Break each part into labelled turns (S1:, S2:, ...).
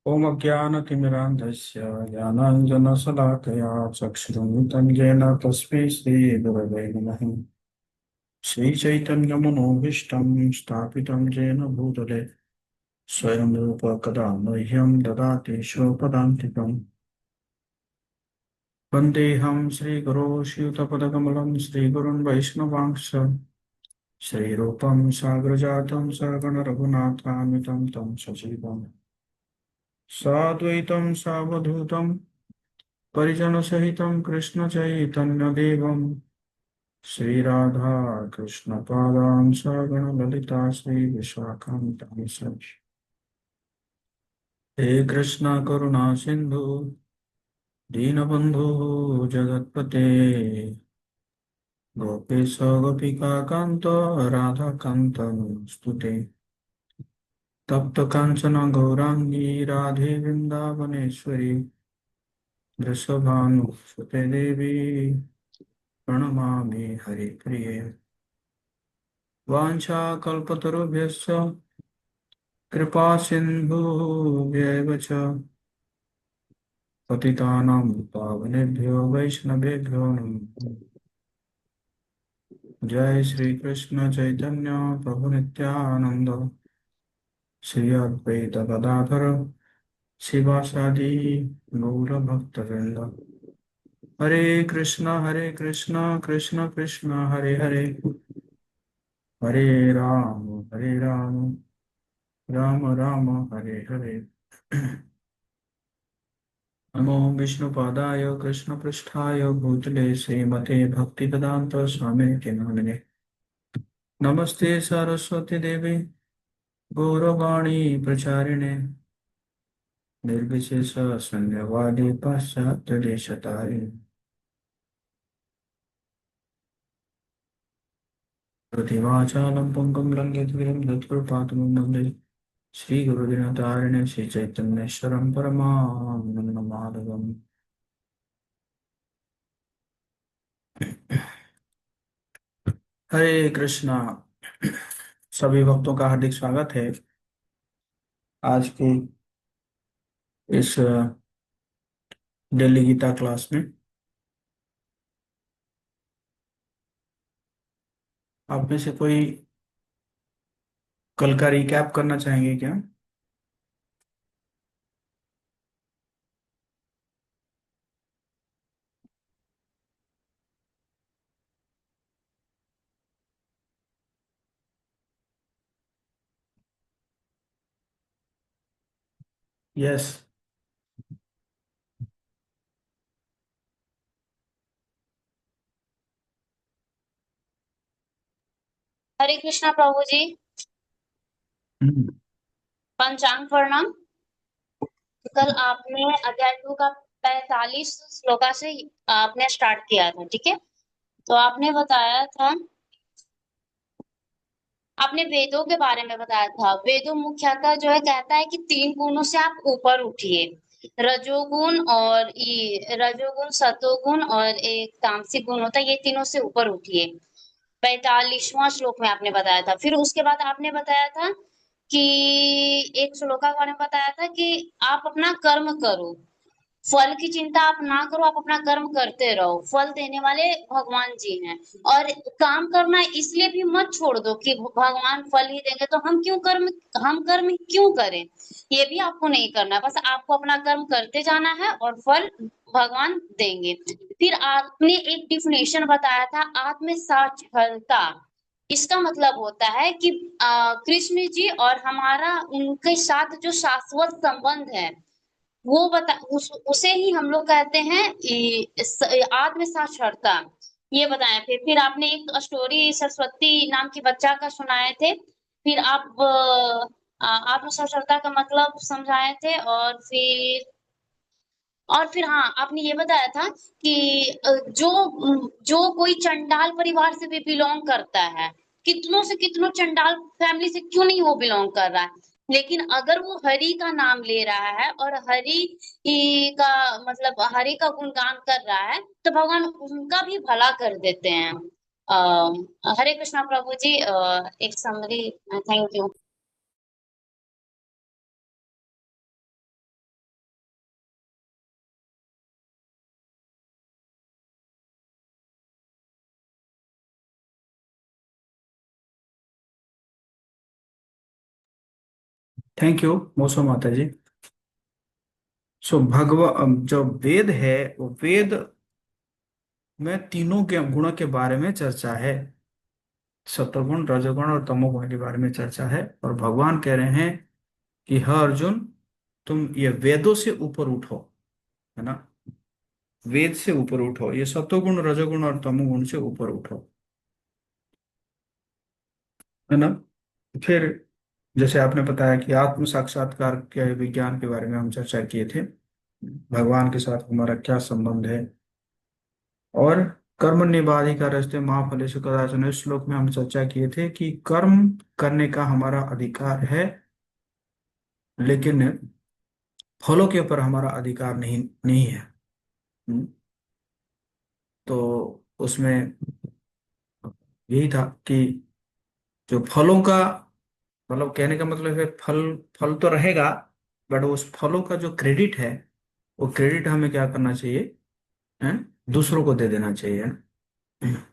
S1: ॐ अज्ञानतिमिरान्धस्य ज्ञानाञ्जनशलाकया चक्षुरुन्मिलितं येन तस्मै श्रीगुरवे नमः। श्रीचैतन्यमनोभीष्टं स्थापितं येन भूतले स्वयं रूप कदा मह्यं ददाति स्वपदान्तिकम्। वन्देऽहं श्रीगुरो श्रीयुतपदकमलं श्रीगुरुन् वैष्णवांश श्रीरूपं साग्रजातं सरगणरघुनाथान्वितं तं सजीवम् साद्वैतं सावधूतं परिजनसहितं कृष्णचैतन्यदेवं श्रीराधा कृष्णपादां सगणललिता श्रीविशाखान्वितांश्च। हे कृष्ण करुणा सिन्धु दीनबन्धु जगत्पते गोपेश गोपिकान्त राधाकान्त नमोऽस्तुते। तप्त काञ्चन गौराङ्गी राधे वृन्दावनेश्वरी वृषभानुसुते देवी प्रणमामि हरिप्रिये। वाञ्छाकल्पतरुभ्यश्च कृपा सिन्धुभ्यैव च पतितानां पावनेभ्यो वैष्णवेभ्यो नमः। जय श्री कृष्ण चैतन्य प्रभु नित्यानंद श्री अद्वैत गदाधर शिवासादि गौर भक्तवृंद। हरे कृष्ण कृष्ण कृष्ण हरे हरे, हरे राम राम राम हरे हरे। नमो विष्णुपादाय कृष्णपृष्ठाय भूतले श्रीमते भक्तिवेदान्त स्वामिनिति नामिने। नमस्ते सरस्वती देवी गौरवाणी प्रचारिणे निर्विशेष शून्यवादी पाश्चात्य देशतारिणे। प्रतिवाचालं पुंगं लङ्घयितुं तत्कृपातुं वन्दे श्रीगुरुदिनतारिणे श्रीचैतन्येश्वरं परमानन्दमाधवम्। हरे कृष्णा। सभी भक्तों का हार्दिक स्वागत है आज की इस डेली गीता क्लास में। आप में से कोई कल का रिकैप करना चाहेंगे क्या? यस।
S2: हरे कृष्णा प्रभु जी।
S1: हम्म।
S2: पंचांग प्रणाम। कल आपने अध्याय 2 का 45 श्लोका से आपने स्टार्ट किया था, ठीक है। तो आपने बताया था, आपने वेदों के बारे में बताया था। वेदों मुख्यतः जो है कहता है कि 3 गुणों से आप ऊपर उठिए। रजोगुण और ये रजोगुण, सतोगुण और एक तामसिक गुण होता है, ये तीनों से ऊपर उठिए। 45वां श्लोक में आपने बताया था। फिर उसके बाद आपने बताया था कि एक श्लोका के बारे में बताया था कि आप अपना कर्म करो, फल की चिंता आप ना करो, आप अपना कर्म करते रहो, फल देने वाले भगवान जी हैं। और काम करना इसलिए भी मत छोड़ दो कि भगवान फल ही देंगे तो हम कर्म क्यों करें, ये भी आपको नहीं करना है। बस आपको अपना कर्म करते जाना है और फल भगवान देंगे। फिर आपने एक डिफिनेशन बताया था, आत्म साक्षरता। इसका मतलब होता है कि कृष्ण जी और हमारा उनके साथ जो शाश्वत संबंध है, वो उसे ही हम लोग कहते हैं आत्म साक्षरता। ये बताएं। फिर आपने एक स्टोरी सरस्वती नाम की बच्चा का सुनाए थे। फिर आप आत्म साक्षरता का मतलब समझाए थे। और फिर हाँ, आपने ये बताया था कि जो कोई चंडाल परिवार से भी बिलोंग करता है, कितनों से कितनों चंडाल फैमिली से क्यों नहीं वो बिलोंग कर रहा है, लेकिन अगर वो हरि का नाम ले रहा है और का मतलब हरि का गुणगान कर रहा है, तो भगवान उनका भी भला कर देते हैं। हरे कृष्णा प्रभु जी। एक summary. Thank you.
S1: Thank you मौसम माता जी। सो जो वेद है, वो वेद में तीनों के गुणों के बारे में चर्चा है। सत्वगुण, रजोगुण और तमोगुण के बारे में चर्चा है। और भगवान कह रहे हैं कि हाँ अर्जुन, तुम ये वेदों से ऊपर उठो, है ना। वेद से ऊपर उठो, ये सत्वगुण, रजोगुण और तमोगुण से ऊपर उठो, है ना। फिर जैसे आपने बताया कि आत्म साक्षात्कार के विज्ञान के बारे में हम चर्चा किए थे, भगवान के साथ हमारा क्या संबंध है। और कर्म निवाधि का रस्ते महाफलेषु कदाचन, इस श्लोक में हम चर्चा किए थे कि कर्म करने का हमारा अधिकार है, लेकिन फलों के ऊपर हमारा अधिकार नहीं नहीं है। हम्म, तो उसमें यही था कि जो फलों का, मतलब कहने का मतलब है फल, फल तो रहेगा, बट उस फलों का जो क्रेडिट है, वो क्रेडिट हमें क्या करना चाहिए, है, दूसरों को दे देना चाहिए, है ना?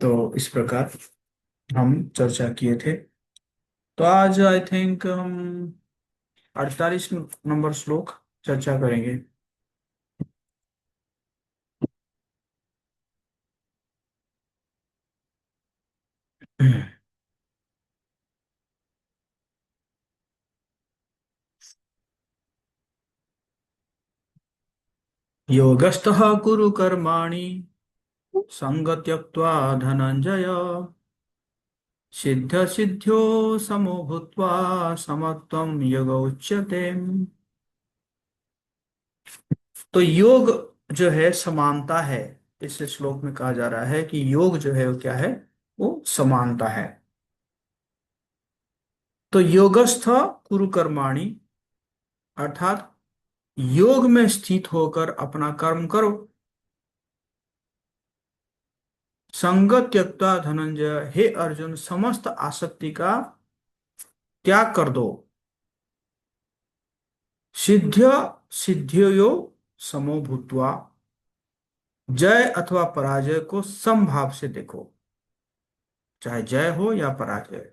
S1: तो इस प्रकार हम चर्चा किए थे। तो आज आई थिंक हम 48 नंबर श्लोक चर्चा करेंगे। योगस्थः कुरु कर्माणि संग त्यक्त्वा धनंजय, सिद्ध सिद्ध्यो समो भूत्वा समत्वं योग उच्यते। तो योग जो है समानता है। इस श्लोक में कहा जा रहा है कि योग जो है वो क्या है, वो समानता है। तो योगस्थ कुरु कर्माणि, अर्थात योग में स्थित होकर अपना कर्म करो। संग त्यक्ता धनंजय, हे अर्जुन समस्त आसक्ति का त्याग कर दो। सिद्ध्य सिद्धियो समो भूत्वा, जय अथवा पराजय को समभाव से देखो, चाहे जय हो या पराजय।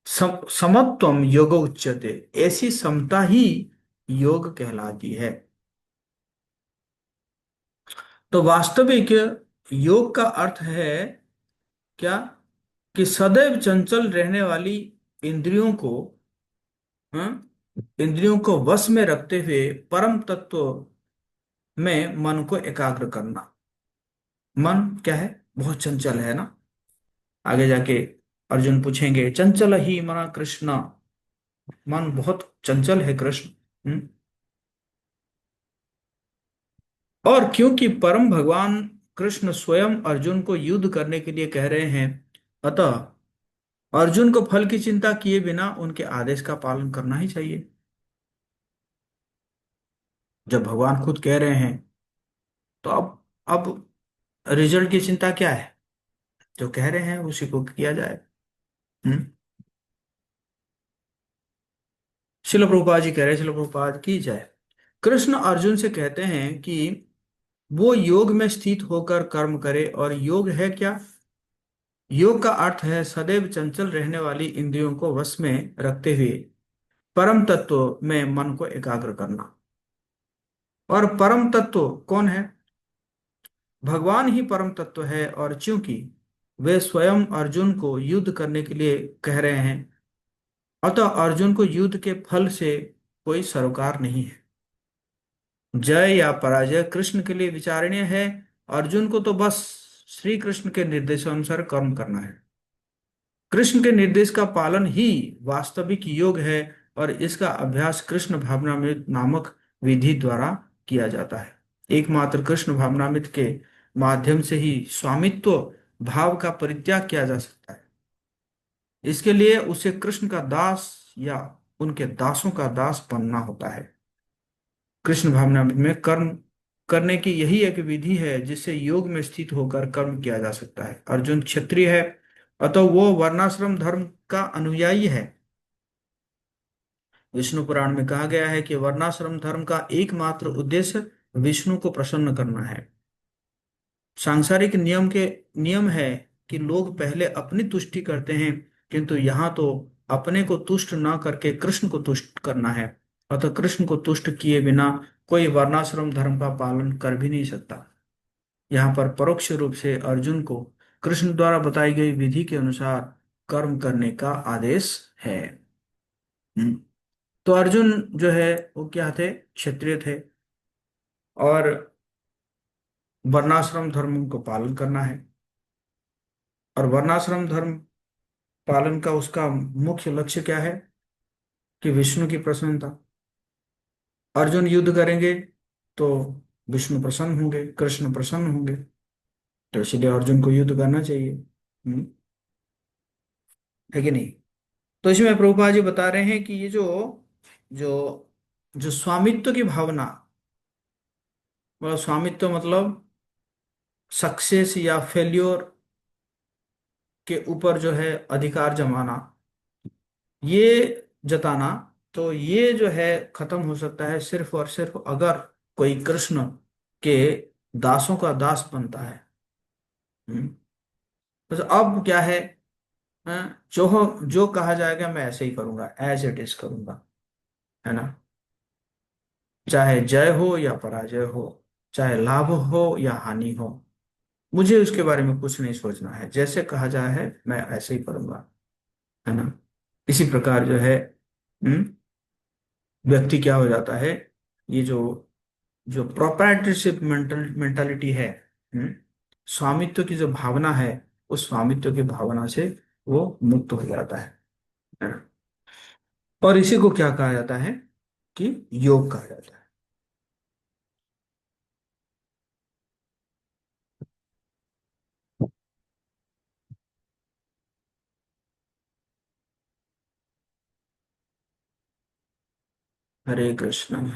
S1: समत्वम योग उच्यते, ऐसी समता ही योग कहलाती है। तो वास्तविक योग का अर्थ है क्या, कि सदैव चंचल रहने वाली इंद्रियों को, हाँ, इंद्रियों को वश में रखते हुए परम तत्व में मन को एकाग्र करना। मन क्या है, बहुत चंचल है ना। आगे जाके अर्जुन पूछेंगे, चंचल ही मना कृष्ण, मन बहुत चंचल है कृष्ण। और क्योंकि परम भगवान कृष्ण स्वयं अर्जुन को युद्ध करने के लिए कह रहे हैं, अतः अर्जुन को फल की चिंता किए बिना उनके आदेश का पालन करना ही चाहिए। जब भगवान खुद कह रहे हैं, तो अब रिजल्ट की चिंता क्या है, जो कह रहे हैं उसी को किया जाए। हम्म। शिल प्रभुपाद जी कह रहे हैं, शिल प्रभुपाद की जाए। कृष्ण अर्जुन से कहते हैं कि वो योग में स्थित होकर कर्म करे। और योग है क्या, योग का अर्थ है सदैव चंचल रहने वाली इंद्रियों को वश में रखते हुए परम तत्व में मन को एकाग्र करना। और परम तत्व कौन है, भगवान ही परम तत्व है। और चूंकि वे स्वयं अर्जुन को युद्ध करने के लिए कह रहे हैं, अतः अर्जुन को युद्ध के फल से कोई सरोकार नहीं है। जय या पराजय कृष्ण के लिए विचारणीय है। अर्जुन को तो बस श्री कृष्ण के निर्देशानुसार कर्म करना है। कृष्ण के निर्देश का पालन ही वास्तविक योग है। और इसका अभ्यास कृष्ण भावनामृत नामक विधि द्वारा किया जाता है। एकमात्र कृष्ण भावनामृत के माध्यम से ही स्वामित्व भाव का परित्याग किया जा सकता है। इसके लिए उसे कृष्ण का दास या उनके दासों का दास बनना होता है। कृष्ण भावनामृत में कर्म करने की यही एक विधि है जिससे योग में स्थित होकर कर्म किया जा सकता है। अर्जुन क्षत्रिय है, अतः वो वर्णाश्रम धर्म का अनुयायी है। विष्णु पुराण में कहा गया है कि वर्णाश्रम धर्म का एकमात्र उद्देश्य विष्णु को प्रसन्न करना है। सांसारिक नियम है कि लोग पहले अपनी तुष्टि करते हैं, किंतु यहाँ तो अपने को तुष्ट ना करके कृष्ण को तुष्ट करना है। अतः कृष्ण को तुष्ट किए बिना कोई वर्णाश्रम धर्म का पालन कर भी नहीं सकता। यहाँ पर परोक्ष रूप से अर्जुन को कृष्ण द्वारा बताई गई विधि के अनुसार कर्म करने का आदेश है। हम्म। तो अर्जुन जो है वो क्या थे, क्षत्रिय थे, और वर्णाश्रम धर्म को पालन करना है। और वर्णाश्रम धर्म पालन का उसका मुख्य लक्ष्य क्या है, कि विष्णु की प्रसन्नता। अर्जुन युद्ध करेंगे तो विष्णु प्रसन्न होंगे, कृष्ण प्रसन्न होंगे, तो इसलिए अर्जुन को युद्ध करना चाहिए। है कि नहीं। तो इसमें प्रभुपाद जी बता रहे हैं कि ये जो जो जो स्वामित्व की भावना, मतलब स्वामित्व मतलब सक्सेस या फेल्योर के ऊपर जो है अधिकार जमाना, ये जताना, तो ये जो है खत्म हो सकता है सिर्फ और सिर्फ अगर कोई कृष्ण के दासों का दास बनता है। हम्म। तो अब क्या है, जो कहा जाएगा मैं ऐसे ही करूंगा, एज इट इज करूंगा, है ना। चाहे जय हो या पराजय हो, चाहे लाभ हो या हानि हो, मुझे उसके बारे में कुछ नहीं सोचना है, जैसे कहा जाए है मैं ऐसे ही करूंगा, है ना। इसी प्रकार जो है व्यक्ति क्या हो जाता है, ये जो जो प्रोप्राइटरशिप मेंटालिटी है, हम्म, स्वामित्व की जो भावना है, उस स्वामित्व की भावना से वो मुक्त हो जाता है ना? और इसी को क्या कहा जाता है, कि योग कहा जाता है। हरे कृष्ण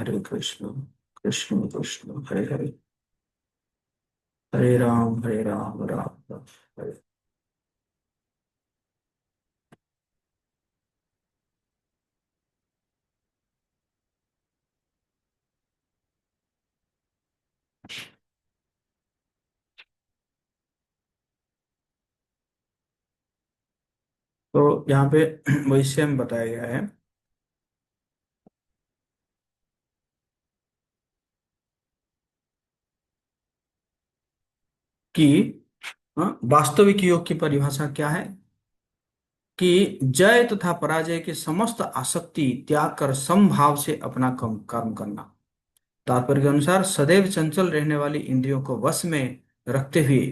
S1: कृष्ण कृष्ण हरे हरे, हरे राम राम राम हरे। तो यहाँ पे वैसे हम बताया गया है कि वास्तविक योग की परिभाषा क्या है, कि जय तथा पराजय की समस्त आसक्ति त्याग कर समभाव से अपना कर्म करना। तात्पर्य के अनुसार सदैव चंचल रहने वाली इंद्रियों को वश में रखते हुए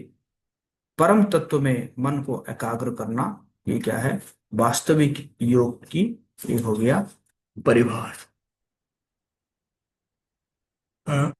S1: परम तत्व में मन को एकाग्र करना, ये क्या है, वास्तविक योग की ये हो गया परिभाषा। हाँ।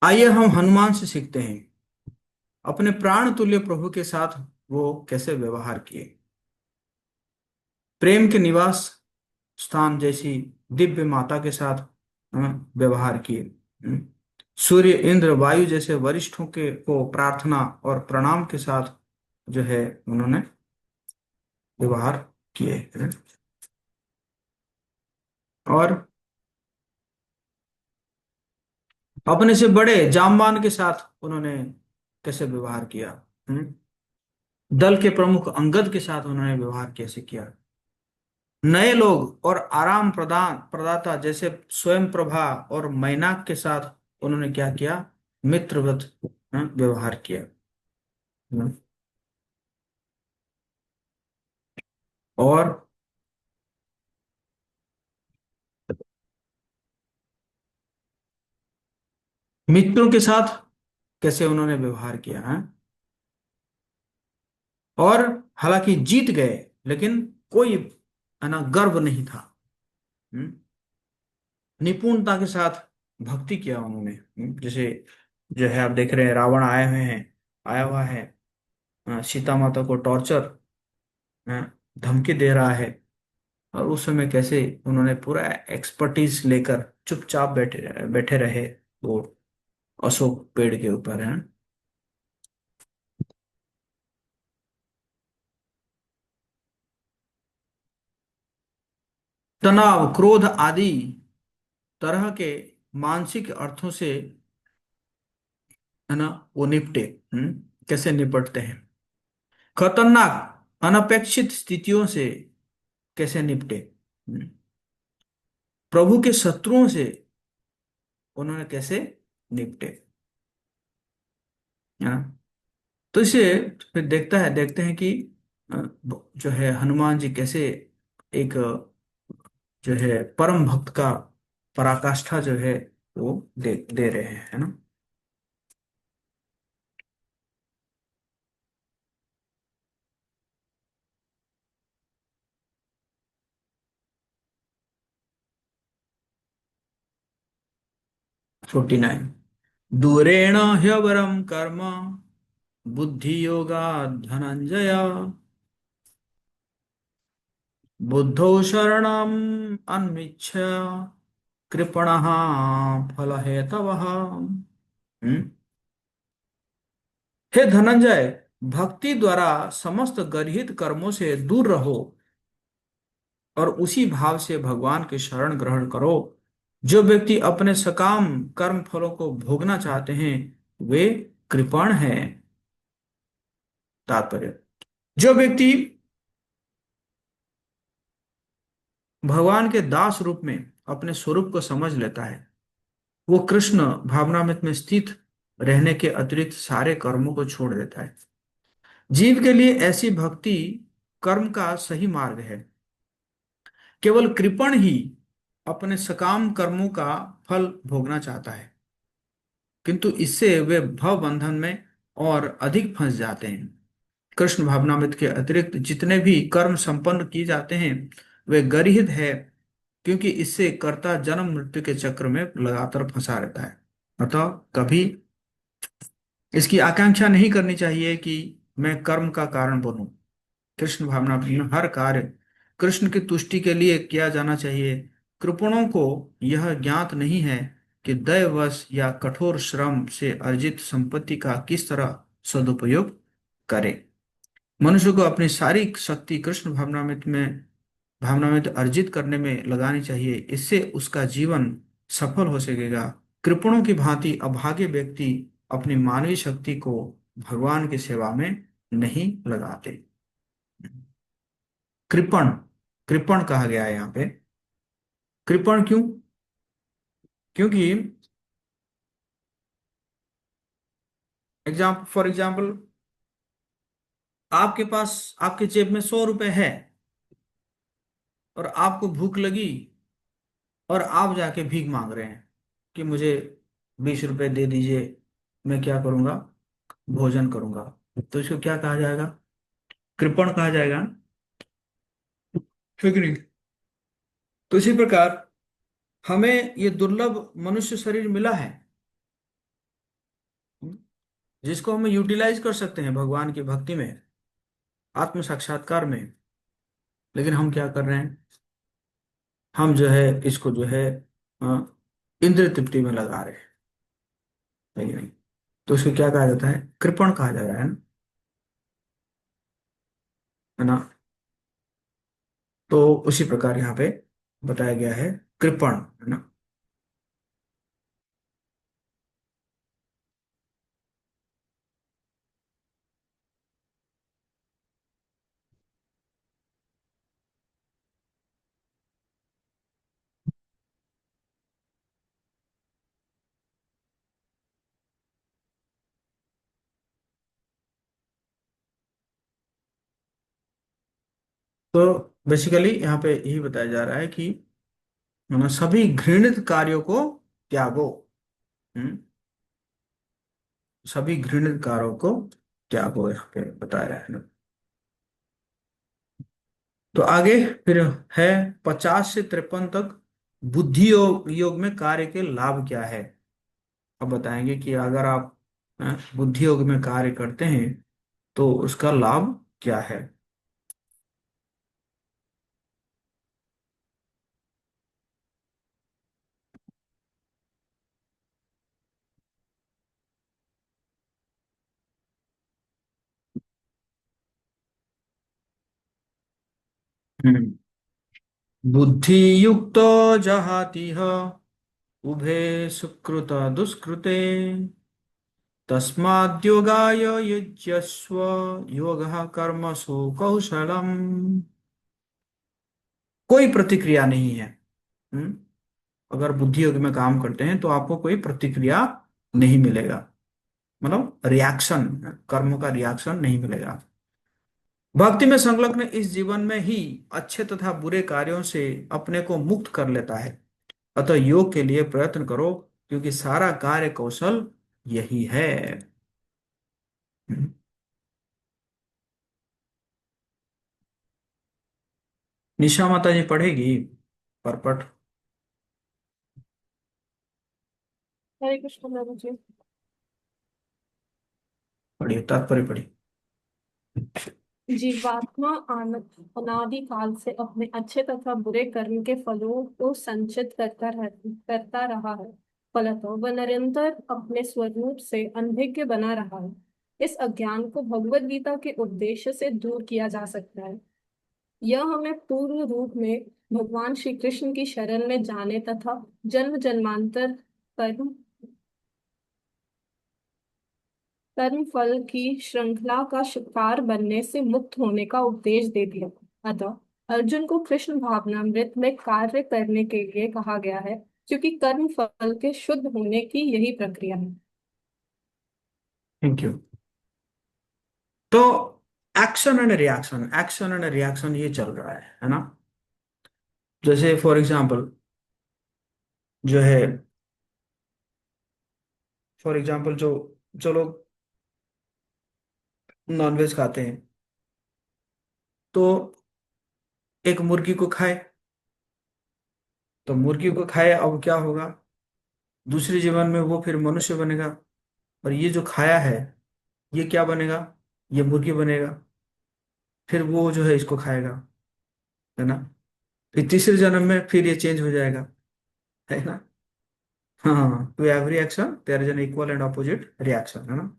S1: आइए हम हनुमान से सीखते हैं, अपने प्राण तुल्य प्रभु के साथ वो कैसे व्यवहार किए। प्रेम के निवास स्थान जैसी दिव्य माता के साथ व्यवहार किए। सूर्य इंद्र वायु जैसे वरिष्ठों के को प्रार्थना और प्रणाम के साथ जो है उन्होंने व्यवहार किए। और अपने से बड़े जामवान के साथ उन्होंने कैसे व्यवहार किया। हम्म? दल के प्रमुख अंगद के साथ उन्होंने व्यवहार कैसे किया। नए लोग और आराम प्रदान प्रदाता जैसे स्वयं प्रभा और मैनाक के साथ उन्होंने क्या किया, मित्रवत व्यवहार किया। हम्म। और मित्रों के साथ कैसे उन्होंने व्यवहार किया है। और हालांकि जीत गए, लेकिन कोई है ना गर्व नहीं था। हम्म। निपुणता के साथ भक्ति किया उन्होंने। जैसे जो है आप देख रहे हैं रावण आए हुए हैं, आया हुआ है, सीता माता को टॉर्चर, धमकी दे रहा है, और उस समय कैसे उन्होंने पूरा एक्सपर्टीज लेकर चुपचाप बैठे बैठे रहे वो अशोक पेड़ के ऊपर है। तनाव, क्रोध आदि तरह के मानसिक अर्थों से, है ना, वो निपटे। कैसे निपटते हैं? खतरनाक अनपेक्षित स्थितियों से कैसे निपटे? प्रभु के शत्रुओं से उन्होंने कैसे निपटे, है ना? तो इसे फिर देखते हैं कि जो है हनुमान जी कैसे एक जो है परम भक्त का पराकाष्ठा जो है वो दे दे रहे हैं, है ना? 49। दूरेण ह्यवरम कर्म बुद्धि योगा धनंजय बुद्धौ शरणम अन्विच्छ कृपणः फलहेतवः। हम्म? हे धनंजय, भक्ति द्वारा समस्त गर्हित कर्मों से दूर रहो और उसी भाव से भगवान के शरण ग्रहण करो। जो व्यक्ति अपने सकाम कर्म फलों को भोगना चाहते हैं वे कृपण हैं। तात्पर्य, जो व्यक्ति भगवान के दास रूप में अपने स्वरूप को समझ लेता है वो कृष्ण भावनामृत में स्थित रहने के अतिरिक्त सारे कर्मों को छोड़ देता है। जीव के लिए ऐसी भक्ति कर्म का सही मार्ग है। केवल कृपण ही अपने सकाम कर्मों का फल भोगना चाहता है, किंतु इससे वे भव बंधन में और अधिक फंस जाते हैं। कृष्ण भावनामृत के अतिरिक्त जितने भी कर्म संपन्न किए जाते हैं वे गरिहित है, क्योंकि इससे कर्ता जन्म मृत्यु के चक्र में लगातार फंसा रहता है। अतः कभी इसकी आकांक्षा नहीं करनी चाहिए कि मैं कर्म का कारण बनूं। कृष्ण भावना में हर कार्य कृष्ण की तुष्टि के लिए किया जाना चाहिए। कृपणों को यह ज्ञात नहीं है कि दैववश या कठोर श्रम से अर्जित संपत्ति का किस तरह सदुपयोग करें। मनुष्य को अपनी सारी शक्ति कृष्ण भावनामृत अर्जित करने में लगानी चाहिए। इससे उसका जीवन सफल हो सकेगा। कृपणों की भांति अभागे व्यक्ति अपनी मानवीय शक्ति को भगवान की सेवा में नहीं लगाते। कृपण, कृपण कहा गया है यहाँ पे। कृपण क्यों? क्योंकि फॉर एग्जाम्पल, आपके पास आपके जेब में 100 रुपए है और आपको भूख लगी और आप जाके भीख मांग रहे हैं कि मुझे 20 रुपए दे दीजिए, मैं क्या करूंगा, भोजन करूंगा। तो इसको क्या कहा जाएगा? कृपण कहा जाएगा, ठीक नहीं? तो इसी प्रकार हमें ये दुर्लभ मनुष्य शरीर मिला है जिसको हम यूटिलाइज कर सकते हैं भगवान की भक्ति में, आत्म साक्षात्कार में। लेकिन हम क्या कर रहे हैं? हम जो है इसको जो है अ, इंद्रिय तृप्ति में लगा रहे हैं, है कि नहीं? तो इसको क्या कहा जाता है? कृपण कहा जा रहा है ना, है ना? तो उसी प्रकार यहाँ पे बताया गया है कृपण, है ना? तो बेसिकली यहाँ पे यही बताया जा रहा है कि है ना, सभी घृणित कार्यों को त्यागो। हम्म? सभी घृणित कार्यों को त्यागो, यहाँ पे बताया है ना। तो आगे फिर है 50 से 53 तक बुद्धि योग में कार्य के लाभ क्या है। अब बताएंगे कि अगर आप बुद्धि योग में कार्य करते हैं तो उसका लाभ क्या है। हम्म। बुद्धि युक्तो जहातिह उभे सुकृत दुष्कृते तस्माद्योगाय युज्यस्व योगः कर्मसु कौशलम। कोई प्रतिक्रिया नहीं है। हम्म। अगर बुद्धि योग में काम करते हैं तो आपको कोई प्रतिक्रिया नहीं मिलेगा, मतलब रिएक्शन, कर्म का रिएक्शन नहीं मिलेगा। भक्ति में संलग्न इस जीवन में ही अच्छे तथा बुरे कार्यों से अपने को मुक्त कर लेता है। अतः योग के लिए प्रयत्न करो, क्योंकि सारा कार्य कौशल यही है। हम्म। निशा माता जी पढ़ेगी परपट।
S3: हरे कृष्ण प्रभु जी।
S1: पढ़िए, तात्पर्य पढ़िए।
S3: जीवात्मा अनादि काल से अपने अच्छे तथा बुरे कर्म के फलों को संचित करता रहा है। फलतः वह निरंतर अपने स्वरूप से अनभिज्ञ बना रहा है। इस अज्ञान को भगवत गीता के उद्देश्य से दूर किया जा सकता है। यह हमें पूर्ण रूप में भगवान श्री कृष्ण की शरण में जाने तथा जन्म जन्मांतर कर्म कर्म फल की श्रृंखला का शिकार बनने से मुक्त होने का उपदेश दे दिया। अतः अर्जुन को कृष्ण भावनामृत में कार्य करने के लिए कहा गया है, क्योंकि कर्म फल के शुद्ध होने की यही प्रक्रिया है।
S1: Thank you. तो एक्शन एंड रिएक्शन ये चल रहा है ना। जैसे फॉर एग्जांपल जो है, फॉर एग्जांपल जो लोग नॉनवेज खाते हैं, तो एक मुर्गी को खाए, तो मुर्गी को खाए, अब क्या होगा, दूसरे जीवन में वो फिर मनुष्य बनेगा। और ये जो खाया है, ये क्या बनेगा, ये मुर्गी बनेगा। फिर वो जो है इसको खाएगा, है ना। फिर तीसरे जन्म में फिर ये चेंज हो जाएगा, है ना। हाँ, to every action there is an equal and opposite reaction, है ना।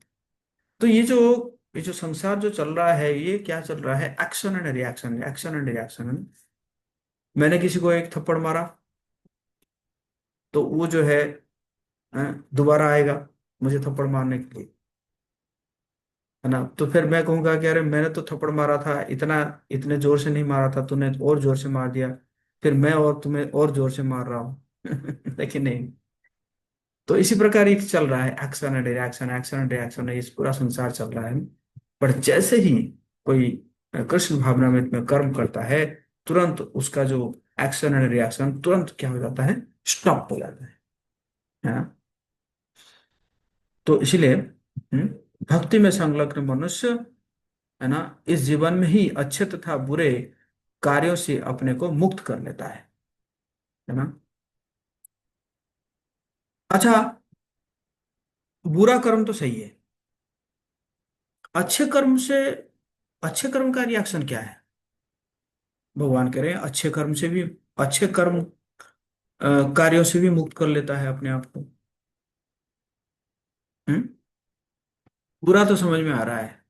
S1: तो ये जो संसार जो चल रहा है, ये क्या चल रहा है, action and reaction, action and reaction, है ना। मैंने किसी को एक थप्पड़ मारा, तो वो जो है दोबारा आएगा मुझे थप्पड़ मारने के लिए, है ना। तो फिर मैं कहूंगा कि अरे मैंने तो थप्पड़ मारा था, इतने जोर से नहीं मारा था, तूने और जोर से मार दिया। फिर मैं और तुम्हें और जोर से मार रहा हूँ लेकिन नहीं। तो इसी प्रकार ये चल रहा है, एक्शन एंड रिएक्शन, इस पूरा संसार चल रहा है। पर जैसे ही कोई कृष्ण भावनामृत में कर्म करता है, तुरंत उसका जो एक्शन एंड रिएक्शन तुरंत क्या हो जाता है, स्टॉप हो जाता है ना। तो इसलिए भक्ति में संलग्न मनुष्य, है ना, इस जीवन में ही अच्छे तथा बुरे कार्यों से अपने को मुक्त कर लेता है ना। अच्छा, बुरा कर्म तो सही है, अच्छे कर्म से, अच्छे कर्म का रिएक्शन क्या है। भगवान कह रहे हैं अच्छे कर्म से भी, अच्छे कर्म कार्यों से भी मुक्त कर लेता है अपने आप को। हम्म। बुरा तो समझ में आ रहा है,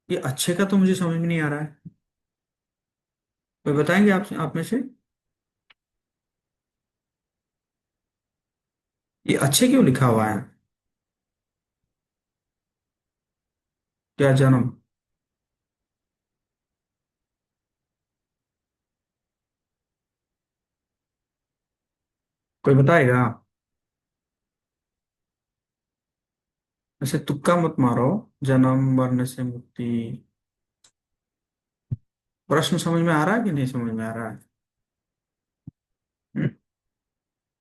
S1: ये अच्छे का तो मुझे समझ में नहीं आ रहा है। कोई बताएंगे आप में से, ये अच्छे क्यों लिखा हुआ है, क्या जन्म। कोई बताएगा। ऐसे तुक्का मत मारो, जन्म मरने से मुक्ति। प्रश्न समझ में आ रहा है कि नहीं समझ में आ रहा है। हम्म?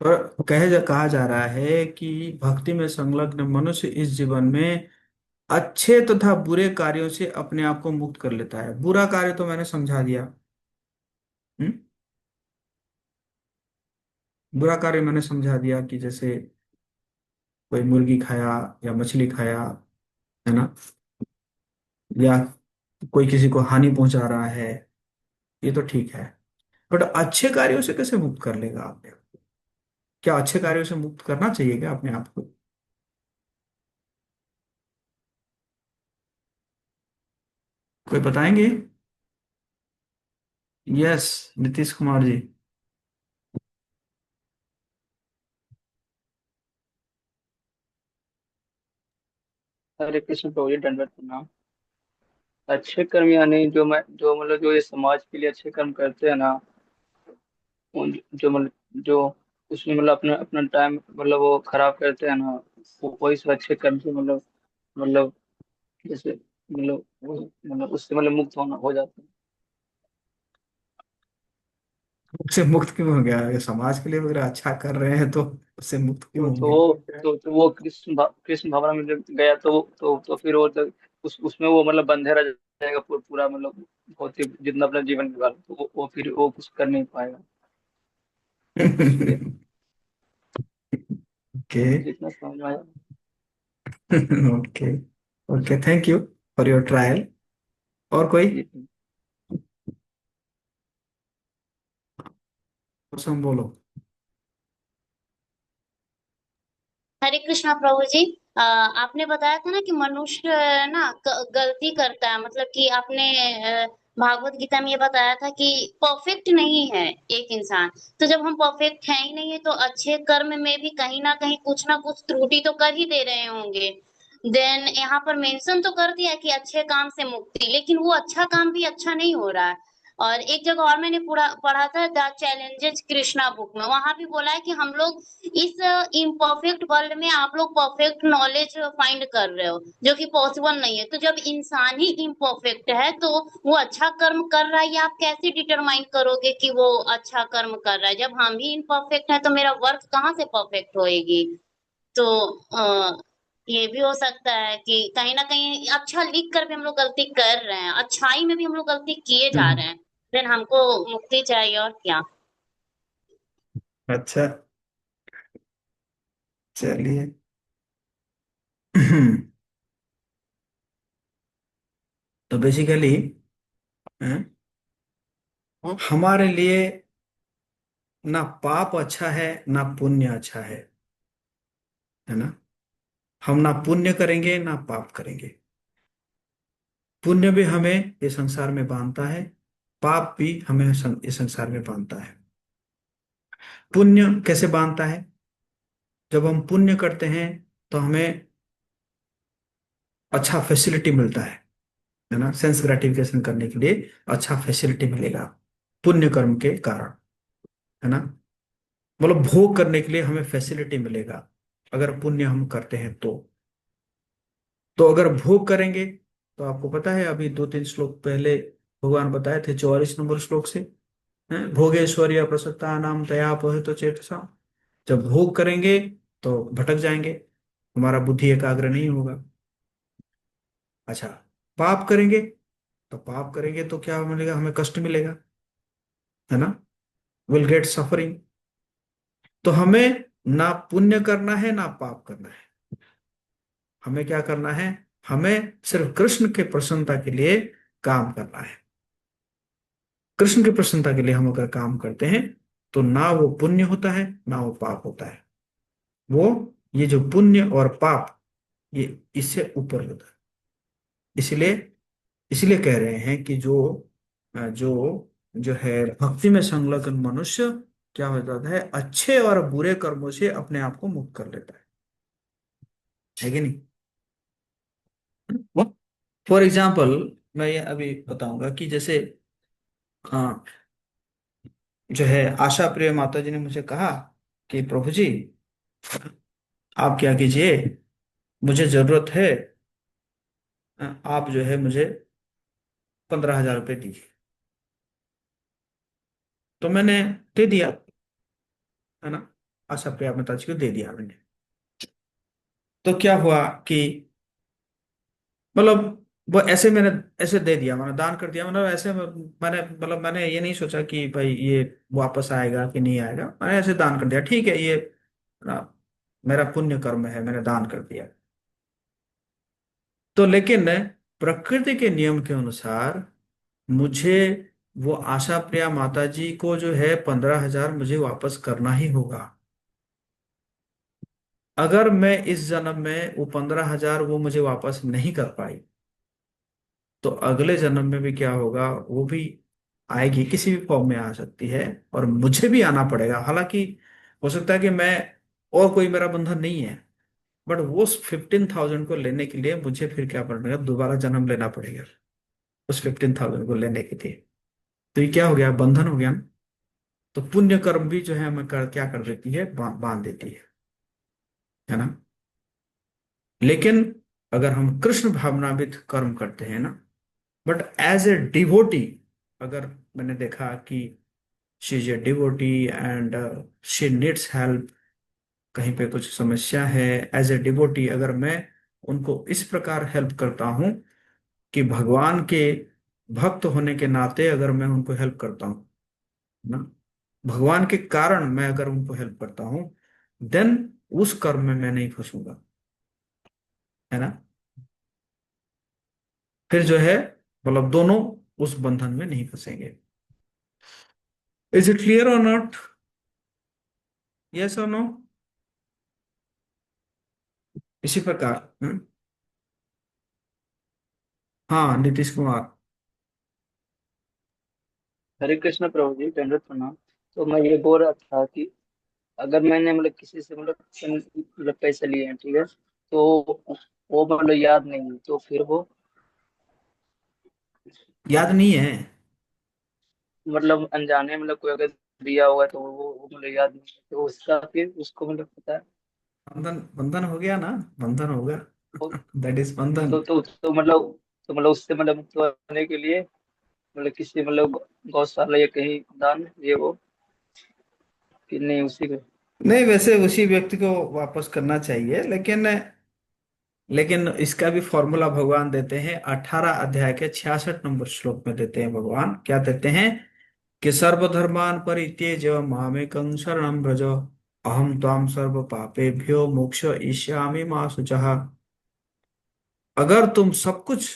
S1: और कहा जा रहा है कि भक्ति में संलग्न मनुष्य इस जीवन में अच्छे तथा बुरे कार्यों से अपने आप को मुक्त कर लेता है। बुरा कार्य तो मैंने समझा दिया। हम्म? बुरा कार्य मैंने समझा दिया कि जैसे कोई मुर्गी खाया या मछली खाया, है ना, या कोई किसी को हानि पहुंचा रहा है, ये तो ठीक है। बट अच्छे कार्यों से कैसे मुक्त कर लेगा आपने, क्या अच्छे कार्यों से मुक्त करना चाहिए क्या अपने आप को। कोई बताएंगे। यस, नीतीश कुमार जी।
S4: हरे कृष्ण प्रभु जी, दंडवत प्रणाम। अच्छे कर्म यानी जो मतलब जो ये समाज के लिए अच्छे कर्म करते हैं ना, जो मतलब जो उसमें मतलब अपना अपना टाइम मतलब वो खराब करते हैं ना, वो वही सब अच्छे कर्म से मतलब जैसे मतलब उससे मतलब मुक्त होना हो जाता है।
S1: उससे मुक्त क्यों हो गया? ये समाज के लिए अगर अच्छा कर रहे हैं तो उससे मुक्त क्यों
S4: तो
S1: होंगे?
S4: वो तो वो कृष्ण भवन में जब गया तो फिर वो तो उसमें वो मतलब बंधे रह जाएगा पूरा मतलब भौतिक जितना अपना जीवन निकाला, तो वो फिर वो कुछ कर नहीं पाएगा इसलिए।
S1: ओके।
S4: जितना समझ में आया।
S1: Okay. Okay, thank you for your trial. और कोई
S4: जी।
S1: क्वेश्चन बोलो।
S2: हरे कृष्णा प्रभु जी। आपने बताया था ना कि मनुष्य ना गलती करता है, मतलब कि आपने भागवत गीता में ये बताया था कि परफेक्ट नहीं है एक इंसान। तो जब हम परफेक्ट है ही नहीं है तो अच्छे कर्म में भी कहीं ना कुछ त्रुटि तो कर ही दे रहे होंगे। देन यहाँ पर मेंशन तो कर दिया कि अच्छे काम से मुक्ति, लेकिन वो अच्छा काम भी अच्छा नहीं हो रहा है। और एक जगह और मैंने पूरा पढ़ा था द चैलेंजेस कृष्णा बुक में, वहां भी बोला है कि हम लोग इस इम्परफेक्ट वर्ल्ड में आप लोग परफेक्ट नॉलेज फाइंड कर रहे हो, जो कि पॉसिबल नहीं है। तो जब इंसान ही इम्परफेक्ट है तो वो अच्छा कर्म कर रहा है, या आप कैसे डिटरमाइन करोगे कि वो अच्छा कर्म कर रहा है? जब हम ही इम्परफेक्ट है तो मेरा वर्क कहाँ से परफेक्ट होएगी? तो ये भी हो सकता है कि कहीं ना कहीं अच्छा लिख कर भी हम लोग गलती कर रहे हैं, अच्छाई में भी हम लोग गलती किए जा रहे हैं। देन हमको मुक्ति चाहिए और क्या।
S1: अच्छा, चलिए। तो बेसिकली हमारे लिए ना पाप अच्छा है ना पुण्य अच्छा है ना। हम ना पुण्य करेंगे ना पाप करेंगे। पुण्य भी हमें ये संसार में बांधता है, पाप भी हमें इस संसार में बांधता है। पुण्य कैसे बांधता है? जब हम पुण्य करते हैं तो हमें अच्छा फैसिलिटी मिलता है ना, सेंस ग्रेटिफिकेशन करने के लिए अच्छा फैसिलिटी मिलेगा पुण्य कर्म के कारण, है ना। मतलब भोग करने के लिए हमें फैसिलिटी मिलेगा अगर पुण्य हम करते हैं तो अगर भोग करेंगे तो आपको पता है अभी 2-3 श्लोक पहले भगवान बताए थे 44 नंबर श्लोक से, हैं, भोगेश्वर्य प्रसक्ता नाम तया तो चेतसा। जब भोग करेंगे तो भटक जाएंगे, हमारा बुद्धि एकाग्र नहीं होगा। अच्छा, पाप करेंगे तो क्या मिलेगा? हमें कष्ट मिलेगा, है ना। Will get suffering. तो हमें ना पुण्य करना है ना पाप करना है। हमें क्या करना है? हमें सिर्फ कृष्ण के प्रसन्नता के लिए काम करना है। कृष्ण की प्रसन्नता के लिए हम अगर काम करते हैं तो ना वो पुण्य होता है ना वो पाप होता है। वो ये जो पुण्य और पाप, ये इससे ऊपर होता है। इसलिए इसलिए कह रहे हैं कि जो जो है भक्ति में संलग्न मनुष्य क्या हो जाता है? अच्छे और बुरे कर्मों से अपने आप को मुक्त कर लेता है कि नहीं? फॉर एग्जाम्पल, मैं ये अभी बताऊंगा कि जैसे हाँ, जो है आशा प्रिय माता जी ने मुझे कहा कि प्रभु जी आप क्या कीजिए, मुझे जरूरत है, आप जो है मुझे 15,000 रुपये दीजिए। तो मैंने दे दिया, है ना। आशा प्रिया माता जी को दे दिया मैंने। तो क्या हुआ कि मतलब वो ऐसे मैंने ऐसे दे दिया, मैंने दान कर दिया, मतलब ऐसे मैंने ये नहीं सोचा कि भाई ये वापस आएगा कि नहीं आएगा। मैंने ऐसे दान कर दिया, ठीक है, ये ना मेरा पुण्य कर्म है, मैंने दान कर दिया। तो लेकिन प्रकृति के नियम के अनुसार मुझे वो आशा प्रिया माता जी को जो है 15,000 मुझे वापस करना ही होगा। अगर मैं इस जन्म में वो 15,000 वो मुझे वापस नहीं कर पाई तो अगले जन्म में भी क्या होगा? वो भी आएगी, किसी भी फॉर्म में आ सकती है, और मुझे भी आना पड़ेगा। हालांकि हो सकता है कि मैं, और कोई मेरा बंधन नहीं है, बट वो 15,000 को लेने के लिए मुझे फिर क्या पड़ेगा, दोबारा जन्म लेना पड़ेगा उस 15,000 को लेने के लिए। तो ये क्या हो गया, बंधन हो गया ना। तो पुण्य कर्म भी जो है हमें क्या कर देती है, बांध देती है ना। लेकिन अगर हम कृष्ण भावनावित कर्म करते हैं ना, बट एज ए डिवोटी, अगर मैंने देखा कि she is a devotee and she needs help, कहीं पे कुछ समस्या है, एज ए डिवोटी अगर मैं उनको इस प्रकार हेल्प करता हूँ कि भगवान के भक्त होने के नाते अगर मैं उनको हेल्प करता हूँ ना, भगवान के कारण मैं अगर उनको हेल्प करता हूँ, देन उस कर्म में मैं नहीं फंसूंगा, है ना। फिर जो है, मतलब दोनों उस बंधन में नहीं फंसेंगे। इज इट क्लियर और नॉट? यस और नो? इसी प्रकार हाँ, नीतीश कुमार।
S4: हरे कृष्ण प्रभु जी, दंडवत प्रणाम। तो मैं ये बोल रहा था कि अगर मैंने मतलब किसी से मतलब पैसे लिए हैं, ठीक है, तो वो मतलब याद नहीं है, तो फिर वो
S1: याद नहीं है?
S4: मतलब अनजाने मतलब कोई अगर दिया हुआ है तो वो मतलब याद नहीं है, तो उसका फिर उसको मतलब पता है।
S1: बंधन, बंधन हो गया ना, बंधन होगा।
S4: तो
S1: दैट इज बंधन।
S4: मतलब उससे मतलब मुक्त होने के लिए मतलब किसी मतलब गौशाला या कहीं दान ये वो कि नहीं उसी को।
S1: नहीं, वैसे उसी व्यक्ति को वापस करना चाहिए, लेकिन इसका भी फॉर्मूला भगवान देते हैं, 18 अध्याय के 66 नंबर श्लोक में देते हैं। भगवान क्या देते हैं कि सर्वधर्मान परित्यज्य मामेकं शरणं व्रज, अहम त्वाम सर्व पापेभ्यो मोक्षयिष्यामि मा शुचः। अगर तुम सब कुछ,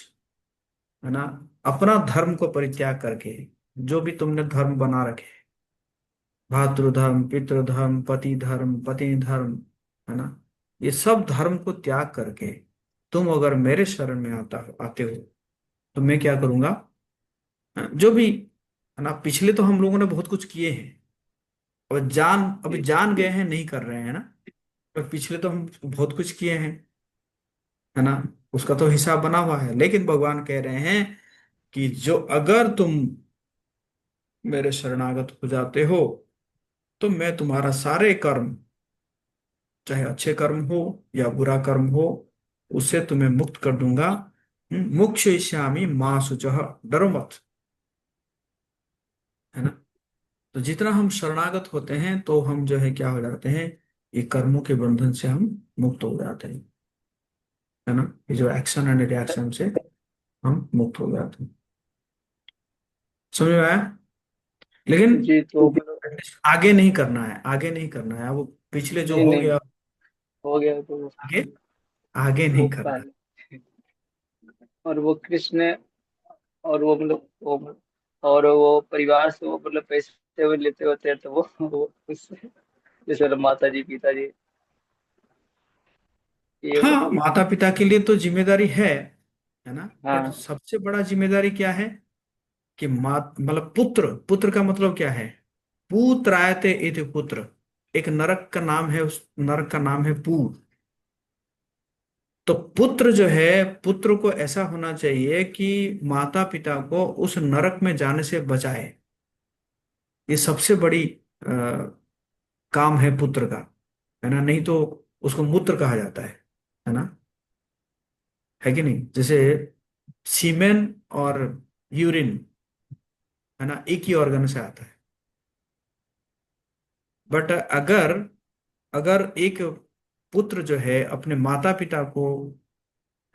S1: है ना, अपना धर्म को परित्याग करके, जो भी तुमने धर्म बना रखे, भातृधर्म, पितृधर्म, पति धर्म, पत्नी धर्म, है ना, ये सब धर्म को त्याग करके तुम अगर मेरे शरण में आते हो, तो मैं क्या करूंगा, जो भी, है ना, पिछले तो हम लोगों ने बहुत कुछ किए हैं, और अभी
S4: जी
S1: जान गए हैं, नहीं कर रहे हैं ना, पर पिछले तो हम बहुत कुछ किए हैं, है ना, उसका तो हिसाब बना हुआ है। लेकिन भगवान कह रहे हैं कि जो अगर तुम मेरे शरणागत हो जाते हो, तो मैं तुम्हारा सारे कर्म, चाहे अच्छे कर्म हो या बुरा कर्म हो, उससे तुम्हें मुक्त कर दूंगा। मोक्षयिष्यामि मां शुचः, डरो मत, है ना। तो जितना हम शरणागत होते हैं, तो हम जो है क्या हो जाते हैं, ये कर्मों के बंधन से हम मुक्त हो जाते हैं, है ना। ये जो एक्शन एंड रिएक्शन से हम मुक्त हो जाते हैं। समझ में आया? लेकिन
S4: जी, तो मतलब
S1: आगे नहीं करना है, आगे नहीं करना है, वो पिछले जो
S4: नहीं
S1: हो
S4: नहीं
S1: गया,
S4: हो गया तो
S1: आगे आगे
S4: वो
S1: नहीं करना है।
S4: पहले और वो कृष्ण और और वो परिवार से वो मतलब पैसे वो लेते होते हैं, तो वो उससे जैसे मतलब माता जी पिताजी ये वो।
S1: हाँ, माता पिता के लिए तो जिम्मेदारी है ना, बट
S4: हाँ
S1: सबसे बड़ा जिम्मेदारी क्या है कि मात मतलब पुत्र, पुत्र का मतलब क्या है, पुत्रायते इति पुत्र। एक नरक का नाम है, उस नरक का नाम है पूर। तो पुत्र जो है, पुत्र को ऐसा होना चाहिए कि माता पिता को उस नरक में जाने से बचाए। ये सबसे बड़ी काम है पुत्र का, है ना। नहीं तो उसको मूत्र कहा जाता है ना, है कि नहीं। जैसे सीमेन और यूरिन, है ना, एक ही ऑर्गन से आता है। बट अगर अगर एक पुत्र जो है अपने माता पिता को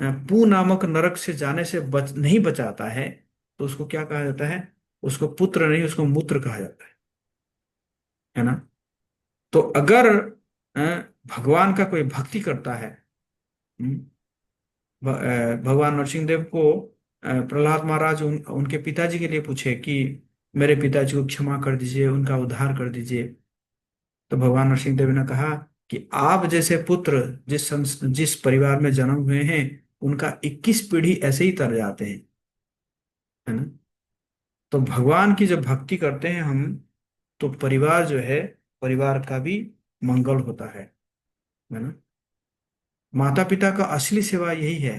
S1: पू नामक नरक से जाने से नहीं बचाता है, तो उसको क्या कहा जाता है, उसको पुत्र नहीं, उसको मूत्र कहा जाता है ना। तो अगर अ, भगवान का कोई भक्ति करता है, हम्म, भगवान नरसिंह देव को प्रहलाद महाराज उनके पिताजी के लिए पूछे कि मेरे पिताजी को क्षमा कर दीजिए, उनका उद्धार कर दीजिए। तो भगवान नरसिंह देव ने कहा कि आप जैसे पुत्र जिस परिवार में जन्म हुए हैं, उनका 21 पीढ़ी ऐसे ही तर जाते हैं, है ना। तो भगवान की जब भक्ति करते हैं हम, तो परिवार जो है, परिवार का भी मंगल होता है ना। माता पिता का असली सेवा यही है।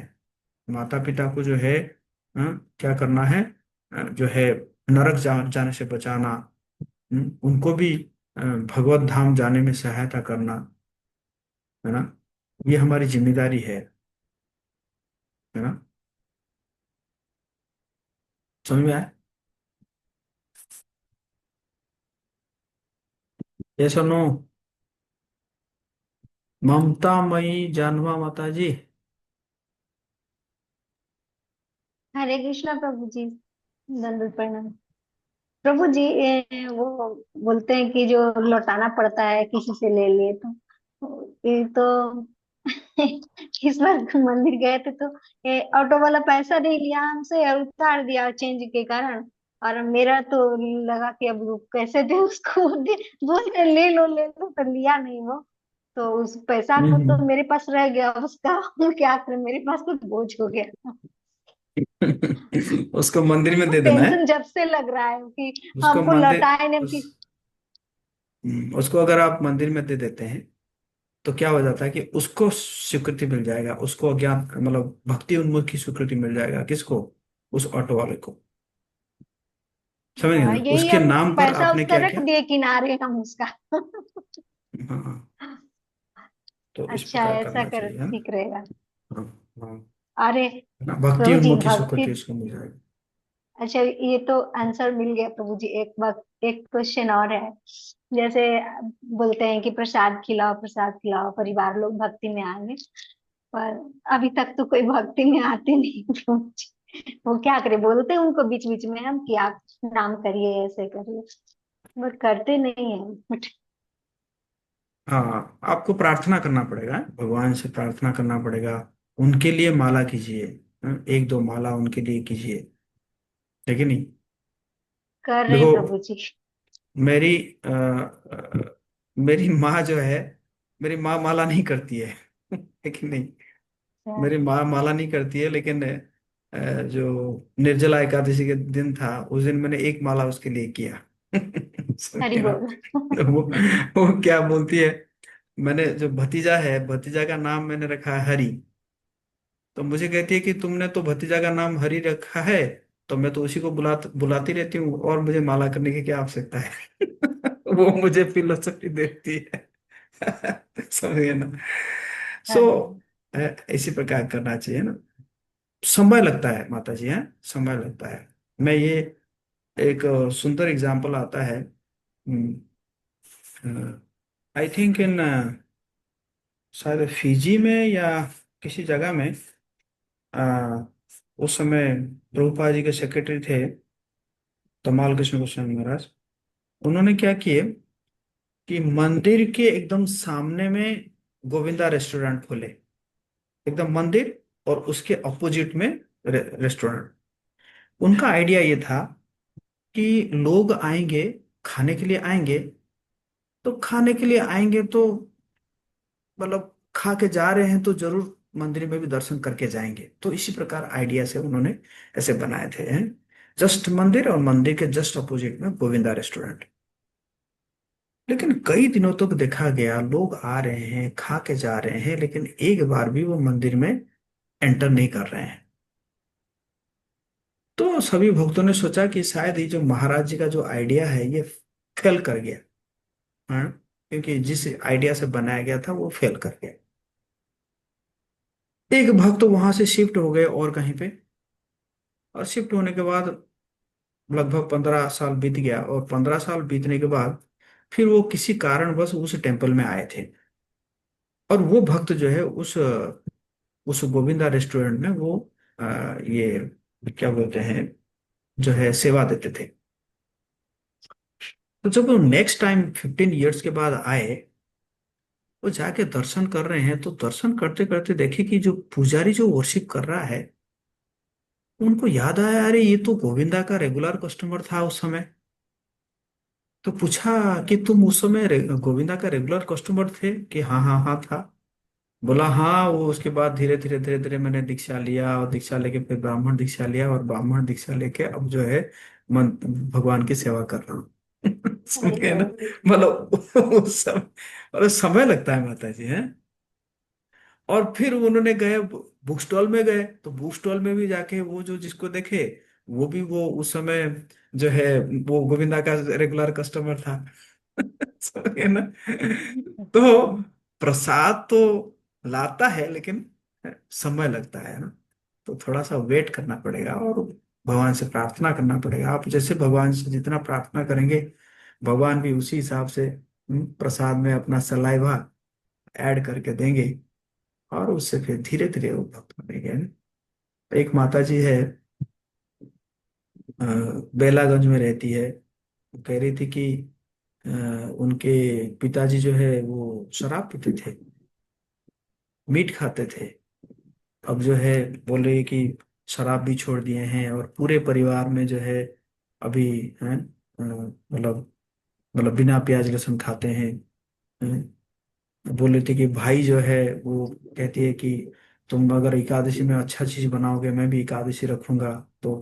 S1: माता पिता को जो है क्या करना है, जो है नरक जाने से बचाना, उनको भी भगवत धाम जाने में सहायता करना, है ना। ये हमारी जिम्मेदारी है ना। समझ में आया? ये सुनो, ममता मई जानवा माता जी।
S5: हरे कृष्णा प्रभु जी। दंडवत प्रणाम। प्रभु जी, वो बोलते हैं कि जो लौटाना पड़ता है किसी से ले लिए तो ये तो इस बार मंदिर गए थे तो ये ऑटो वाला पैसा नहीं लिया हमसे और उतार दिया चेंज के कारण। और मेरा तो लगा कि अब वो कैसे दे उसको, बोल रहे ले लो तो लिया नहीं वो। तो उस पैसा को तो
S1: हम्म।
S5: मेरे पास रह गया उसका। क्या करें, मेरे पास तो बोझ हो गया।
S1: उसको मंदिर में
S5: हमको
S1: दे देना है।
S5: टेंशन जब से लग रहा है कि
S1: उसको
S5: हमको
S1: मंदिर
S5: लौटाए नहीं
S1: उस
S5: कि।
S1: उसको अगर आप मंदिर में दे देते हैं, तो क्या हो जाता है कि उसको स्वीकृति मिल जाएगा, उसको अज्ञान मतलब भक्ति उन्मुख की स्वीकृति मिल जाएगा। किसको? उस ऑटो वाले को। समझ गए
S5: हाँ,
S1: ना,
S5: यही
S1: उसके
S5: अब
S1: नाम पर
S5: पैसा
S1: आपने
S5: उसका
S1: क्या
S5: रख
S1: किया।
S5: दिए किनारे हम उसका।
S1: हाँ, तो इस
S5: अच्छा,
S1: प्रकार
S5: ऐसा
S1: करना
S5: कर
S1: चाहिए, है ना।
S5: ठीक रहेगा।
S1: हाँ। हाँ,
S5: अरे
S1: है ना, भक्ति
S5: प्रभु जी,
S1: उन्मुख की
S5: भक्ति।
S1: स्वीकृति उसको मिल जाएगी।
S5: अच्छा, ये तो आंसर मिल गया प्रभु जी। एक वक्त एक क्वेश्चन और है। जैसे बोलते हैं कि प्रसाद खिलाओ परिवार लोग भक्ति में आएंगे। पर अभी तक तो कोई भक्ति में आते नहीं प्रभु जी। वो क्या करे, बोलते हैं उनको बीच बीच में हम कि आप नाम करिए ऐसे करिए, बट करते नहीं है बट।
S1: हाँ, आपको प्रार्थना करना पड़ेगा, भगवान से प्रार्थना करना पड़ेगा। उनके लिए माला कीजिए, एक दो माला उनके लिए कीजिए, है कि नहीं।
S5: कर रहे हैं
S1: देखो,
S5: प्रभु जी।
S1: मेरी मेरी माँ जो है, मेरी माँ माला नहीं करती है है कि नहीं। मेरी माँ माला नहीं करती है, लेकिन जो निर्जला एकादशी के दिन था, उस दिन मैंने एक माला उसके लिए किया
S5: हरि
S1: समझे ना।
S5: बोल।
S1: तो वो क्या बोलती है, मैंने जो भतीजा है, भतीजा का नाम मैंने रखा है हरि। तो मुझे कहती है कि तुमने तो भतीजा का नाम हरि रखा है, तो मैं तो उसी को बुलाती रहती हूँ, और मुझे माला करने की क्या आवश्यकता है वो मुझे फिलोसफी देती है समझे ना। सो
S5: हाँ,
S1: इसी प्रकार करना चाहिए ना। समय लगता है माता जी, है समय लगता है। मैं ये एक सुंदर एग्जाम्पल आता है। आई थिंक इन शायद फिजी में या किसी जगह में, अ, उस समय प्रभुपाद जी के सेक्रेटरी थे तमाल कृष्ण गोस्वामी महाराज। उन्होंने क्या किए कि मंदिर के एकदम सामने में गोविंदा रेस्टोरेंट खोले, एकदम मंदिर और उसके अपोजिट में रेस्टोरेंट। उनका आइडिया ये था कि लोग आएंगे, खाने के लिए आएंगे, तो खाने के लिए आएंगे तो मतलब खा के जा रहे हैं तो जरूर मंदिर में भी दर्शन करके जाएंगे। तो इसी प्रकार आइडिया से उन्होंने ऐसे बनाए थे, हैं। जस्ट मंदिर, और मंदिर के जस्ट अपोजिट में गोविंदा रेस्टोरेंट। लेकिन कई दिनों तक देखा गया, लोग आ रहे हैं, खा के जा रहे हैं, लेकिन एक बार भी वो मंदिर में एंटर नहीं कर रहे हैं। तो सभी भक्तों ने सोचा कि शायद ये जो महाराज जी का जो आइडिया है, ये फेल कर गया। हाँ, क्योंकि जिस आइडिया से बनाया गया था वो फेल कर गया। एक भक्त वहां से शिफ्ट हो गए और कहीं पे, और शिफ्ट होने के बाद लगभग 15 साल बीत गया, और 15 साल बीतने के बाद फिर वो किसी कारणवश उस टेम्पल में आए थे। और वो भक्त जो है उस गोविंदा रेस्टोरेंट में वो ये क्या बोलते हैं, जो है सेवा देते थे। तो जब वो नेक्स्ट टाइम 15 इयर्स के बाद आए, वो जाके दर्शन कर रहे हैं, तो दर्शन करते करते देखे कि जो पुजारी जो वर्शिप कर रहा है, उनको याद आया, अरे ये तो गोविंदा का रेगुलर कस्टमर था उस समय। तो पूछा कि तुम उस समय गोविंदा का रेगुलर कस्टमर थे, कि हाँ हाँ हाँ था। बोला हाँ, वो उसके बाद धीरे धीरे मैंने दीक्षा लिया, और दीक्षा लेके फिर ब्राह्मण दीक्षा लिया, और ब्राह्मण दीक्षा लेके अब जो है मन भगवान की सेवा कर रहा हूँ। समझ
S5: जी
S1: गए ना?
S5: प्रभु जी।
S1: मतलब उस समय, और समय लगता है माता जी है। और फिर उन्होंने गए, बुक स्टॉल में गए, तो बुक स्टॉल में भी जाके वो जो जिसको देखे, वो भी वो उस समय जो है वो गोविंदा का रेगुलर कस्टमर था। समझ गए ना? तो प्रसाद तो लाता है, लेकिन समय लगता है ना। तो थोड़ा सा वेट करना पड़ेगा और भगवान से प्रार्थना करना पड़ेगा। आप जैसे भगवान से जितना प्रार्थना करेंगे, भगवान भी उसी हिसाब से प्रसाद में अपना सलाइवा ऐड करके देंगे, और उससे फिर धीरे धीरे वो भक्त बनेंगे ना। एक माता जी है, अ, बेलागंज में रहती है। वो कह रही थी कि अ, उनके पिताजी जो है वो शराब पीते थे, मीट खाते थे। अब जो है बोल रही है कि शराब भी छोड़ दिए हैं, और पूरे परिवार में जो है अभी है मतलब बिना प्याज लहसुन खाते हैं। बोल रही थी कि भाई जो है वो कहती है कि तुम अगर एकादशी में अच्छा चीज बनाओगे, मैं भी एकादशी रखूंगा। तो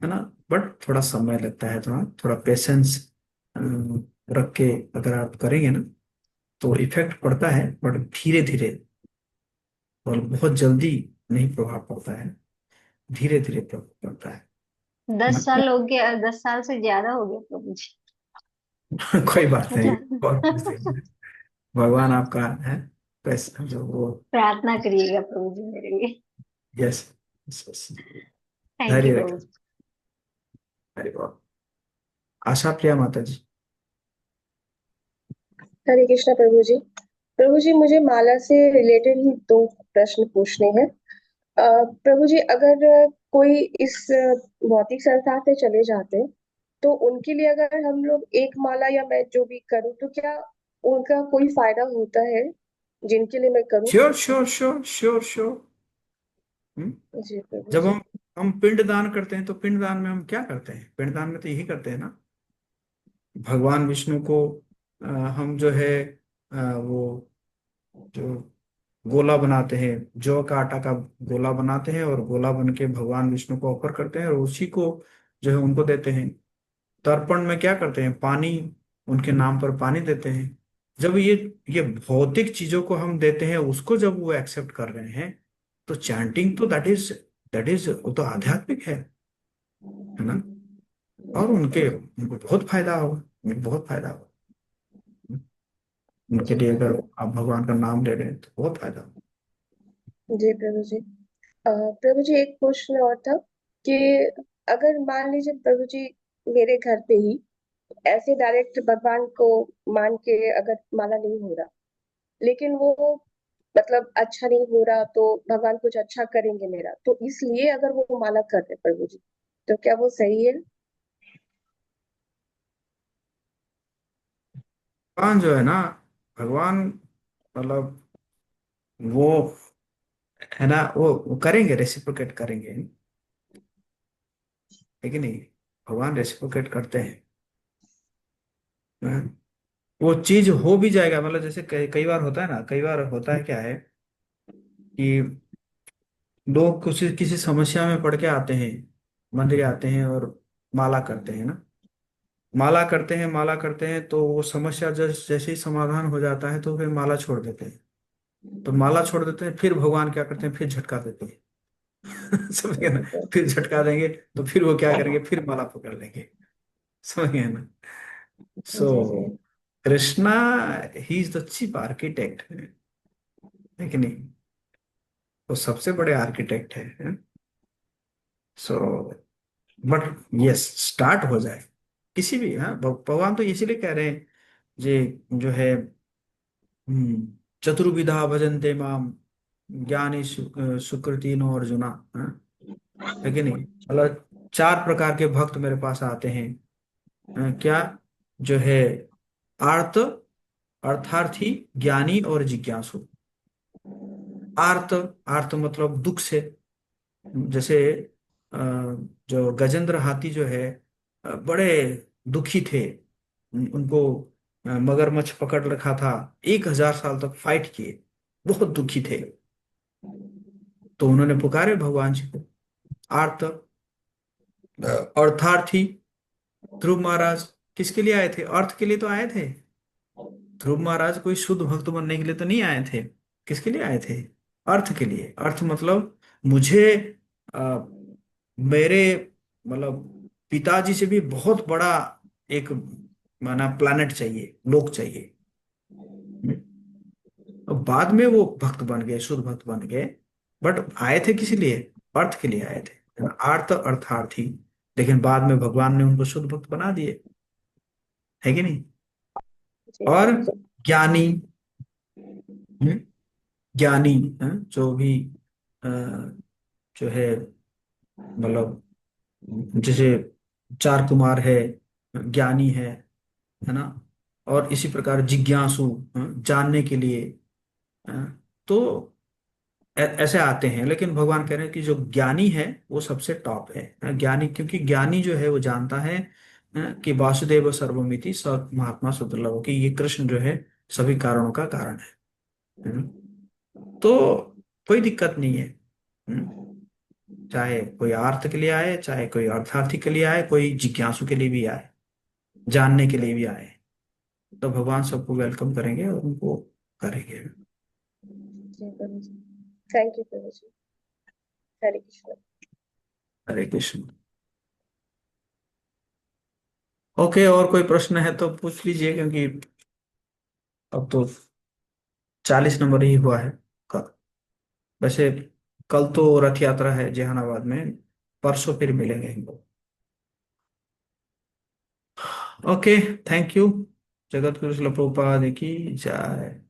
S1: है ना, बट थोड़ा समय लगता है, थोड़ा थोड़ा पेशेंस रख के अगर आप करेंगे ना, तो इफेक्ट पड़ता है, बट धीरे धीरे, और बहुत जल्दी नहीं प्रभाव पड़ता है, धीरे धीरे प्रभाव पड़ता है।
S5: 10 साल हो गया, 10 साल से ज्यादा हो गया प्रभु जी।
S1: कोई बात नहीं,
S5: मतलब
S1: और कुछ नहीं। भगवान आपका है, पैसा जो वो।
S5: प्रार्थना करिएगा प्रभु जी मेरे लिए।
S1: Yes, yes, yes.
S5: Thank you
S1: धैर्य
S5: प्रभु
S1: रखें।
S5: जी।
S1: अरे वाह। आशा प्रिया माता जी।
S6: हरे कृष्णा प्रभु जी। प्रभु जी, मुझे माला से रिलेटेड ही दो प्रश्न पूछने हैं। प्रभु जी, अगर कोई इस भौतिक संसार से चले जाते हैं, तो उनके लिए अगर हम लोग एक माला या मैं जो भी करूँ, तो क्या उनका कोई फायदा होता है जिनके लिए मैं करूँ?
S1: Sure, sure, sure, sure, sure.
S6: जी प्रभु
S1: जब
S6: जी।
S1: हम पिंड दान करते हैं, तो पिंड दान में हम क्या करते हैं? पिंड दान में तो यही करते हैं ना, भगवान विष्णु को हम जो है वो जो गोला बनाते हैं, जौ का आटा का गोला बनाते हैं, और गोला बन के भगवान विष्णु को ऑफर करते हैं, और उसी को जो है उनको देते हैं। तर्पण में क्या करते हैं? पानी, उनके नाम पर पानी देते हैं। जब ये भौतिक चीजों को हम देते हैं, उसको जब वो एक्सेप्ट कर रहे हैं, तो चैंटिंग तो दैट इज वो तो आध्यात्मिक है ना। और उनको बहुत फायदा होगा, उनको बहुत फायदा होगा। उनके
S6: जी
S1: लिए अगर
S6: प्रभु।
S1: आप भगवान का नाम ले रहे हैं, तो बहुत फायदा होगा।
S6: जी प्रभु जी। प्रभु जी, एक क्वेश्चन और था कि अगर मान लीजिए प्रभु जी, मेरे घर पे ही ऐसे डायरेक्ट भगवान को मान के अगर माला नहीं हो रहा, लेकिन वो मतलब अच्छा नहीं हो रहा, तो भगवान कुछ अच्छा करेंगे मेरा, तो इसलिए अगर वो माला कर रहे प्रभु जी, तो क्या वो सही है?
S1: भगवान जो है ना, भगवान मतलब वो है ना, वो करेंगे, रेसिप्रोकेट करेंगे, है कि नहीं? भगवान रेसिप्रोकेट करते हैं। हाँ? वो चीज हो भी जाएगा, मतलब जैसे कई बार होता है ना, कई बार होता है क्या है कि लोग किसी किसी समस्या में पड़ के आते हैं, मंदिर आते हैं और माला करते हैं ना, माला करते हैं, तो वो समस्या जैसे ही समाधान हो जाता है, तो फिर माला छोड़ देते हैं। तो माला छोड़ देते हैं, फिर भगवान क्या करते हैं? फिर झटका देते हैं। समझ गए ना? फिर झटका देंगे, तो फिर वो क्या करेंगे? फिर माला पकड़ लेंगे। समझ गए ना? सो
S6: जी जी।
S1: Krishna, he is the chief architect, है कि नहीं? वो सबसे बड़े आर्किटेक्ट है। सो बट यस, स्टार्ट हो जाए किसी भी, हाँ, भगवान तो इसीलिए कह रहे हैं, ये जो है चतुर्विधा भजन्ते माम, ज्ञानी सुकृतिनो अर्जुना, हाँ, है कि नहीं? मतलब 4 प्रकार के भक्त मेरे पास आते हैं। क्या? जो है आर्त, अर्थार्थी, ज्ञानी और जिज्ञासु। आर्त, आर्त मतलब दुख से, जैसे अ, जो गजेंद्र हाथी जो है, बड़े दुखी थे। उनको मगरमच्छ पकड़ रखा था, 1,000 साल तक फाइट किए, बहुत दुखी थे। तो उन्होंने पुकारे भगवान जी को, आर्त। अर्थार्थी ध्रुव महाराज किसके लिए आए थे? अर्थ के लिए तो आए थे। ध्रुव महाराज कोई शुद्ध भक्त बनने के लिए तो नहीं आए थे। किसके लिए आए थे? अर्थ के लिए। अर्थ मतलब मुझे आ, मेरे मतलब पिताजी से भी बहुत बड़ा एक माना प्लानट चाहिए, लोक चाहिए। और बाद में वो भक्त बन गए, शुद्ध भक्त बन गए। बट आए थे किस लिए? अर्थ के लिए आए थे। अर्थ अर्थार्थी। लेकिन बाद में भगवान ने उनको शुद्ध भक्त बना दिए, है कि नहीं?
S6: जी
S1: और
S6: प्रभु जी।
S1: ज्ञानी, हम्म, ज्ञानी, जो भी अ, जो है मतलब जैसे चार कुमार है, ज्ञानी है ना? और इसी प्रकार जिज्ञासु, जानने के लिए, अ, तो ऐसे आते हैं। लेकिन भगवान कह रहे हैं कि जो ज्ञानी है वो सबसे टॉप है। ज्ञानी, क्योंकि ज्ञानी जो है वो जानता है कि वासुदेव सर्वमिति स महात्मा सुदुर्लभ, कि ये कृष्ण जो है सभी कारणों का कारण है ना? तो कोई दिक्कत नहीं है। चाहे कोई अर्थ के लिए आए, चाहे कोई अर्थार्थी के लिए आए, कोई जिज्ञासु के लिए भी आए, जानने के लिए भी आए, तो भगवान सबको वेलकम करेंगे और उनको करेंगे।
S6: जी प्रभु जी। थैंक यू प्रभु जी। हरे कृष्ण।
S1: हरे कृष्ण। ओके, और कोई प्रश्न है तो पूछ लीजिए, क्योंकि अब तो 40 नंबर ही हुआ है। वैसे कल तो रथ यात्रा है जहानाबाद में, परसों फिर मिलेंगे हम लोग। Okay, thank you. Jagat Guru शिल प्रभुपाद की जय।